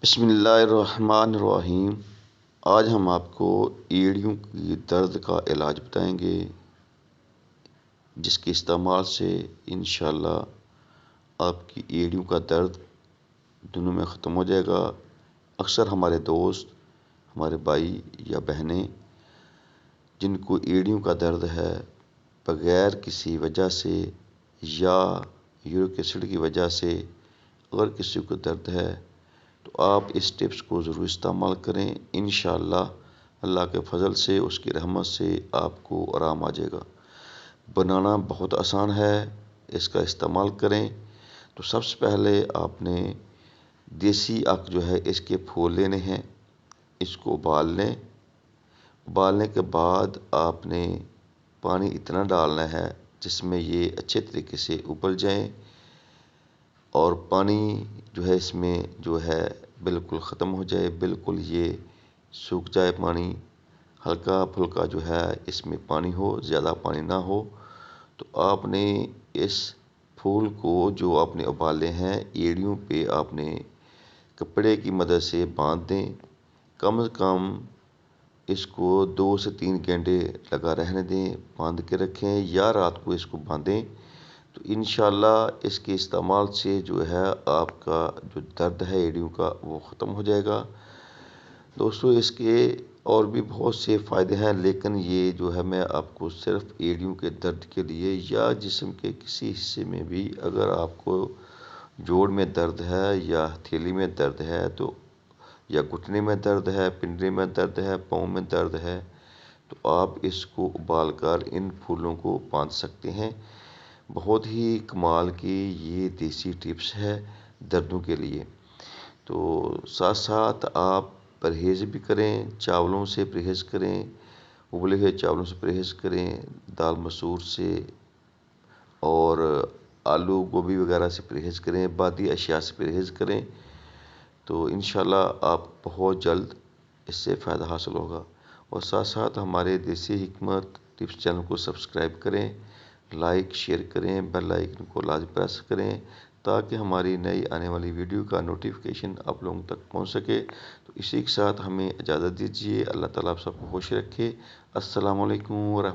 بسم اللہ الرحمن الرحیم۔ آج ہم آپ کو ایڑیوں کی درد کا علاج بتائیں گے، جس کے استعمال سے انشاءاللہ آپ کی ایڑیوں کا درد دنوں میں ختم ہو جائے گا۔ اکثر ہمارے دوست، ہمارے بھائی یا بہنیں جن کو ایڑیوں کا درد ہے، بغیر کسی وجہ سے یا یورک ایسڈ کی وجہ سے اگر کسی کو درد ہے تو آپ اس ٹپس کو ضرور استعمال کریں۔ انشاءاللہ اللہ کے فضل سے، اس کی رحمت سے آپ کو آرام آ جائے گا۔ بنانا بہت آسان ہے، اس کا استعمال کریں۔ تو سب سے پہلے آپ نے دیسی اخ جو ہے اس کے پھول لینے ہیں، اس کو ابال لیں۔ ابالنے کے بعد آپ نے پانی اتنا ڈالنا ہے جس میں یہ اچھے طریقے سے ابل جائیں، اور پانی جو ہے اس میں جو ہے بالکل ختم ہو جائے، بالکل یہ سوکھ جائے پانی۔ ہلکا پھلکا جو ہے اس میں پانی ہو، زیادہ پانی نہ ہو۔ تو آپ نے اس پھول کو جو آپ نے ابالے ہیں، ایڑیوں پہ آپ نے کپڑے کی مدد سے باندھ دیں۔ کم از کم اس کو 2 سے 3 گھنٹے لگا رہنے دیں، باندھ کے رکھیں یا رات کو اس کو باندھیں۔ تو انشاءاللہ اس کے استعمال سے جو ہے آپ کا جو درد ہے ایڑیوں کا وہ ختم ہو جائے گا۔ دوستو، اس کے اور بھی بہت سے فائدے ہیں، لیکن یہ جو ہے میں آپ کو صرف ایڑیوں کے درد کے لیے یا جسم کے کسی حصے میں بھی اگر آپ کو جوڑ میں درد ہے یا ہتھیلی میں درد ہے تو، یا گھٹنے میں درد ہے، پنڈلی میں درد ہے، پاؤں میں درد ہے، تو آپ اس کو ابال کر ان پھولوں کو باندھ سکتے ہیں۔ بہت ہی کمال کی یہ دیسی ٹپس ہے دردوں کے لیے۔ تو ساتھ ساتھ آپ پرہیز بھی کریں، چاولوں سے پرہیز کریں، ابلے ہوئے چاولوں سے پرہیز کریں، دال مسور سے اور آلو گوبھی وغیرہ سے پرہیز کریں، باقی اشیاء سے پرہیز کریں۔ تو انشاءاللہ آپ بہت جلد اس سے فائدہ حاصل ہوگا۔ اور ساتھ ساتھ ہمارے دیسی حکمت ٹپس چینل کو سبسکرائب کریں، لائک شیئر کریں، بیل آئیکن کو لازمی پریس کریں تاکہ ہماری نئی آنے والی ویڈیو کا نوٹیفیکیشن آپ لوگوں تک پہنچ سکے۔ تو اسی کے ساتھ ہمیں اجازت دیجیے۔ اللہ تعالیٰ آپ سب کو خوش رکھے۔ السلام علیکم ورحمۃ اللہ۔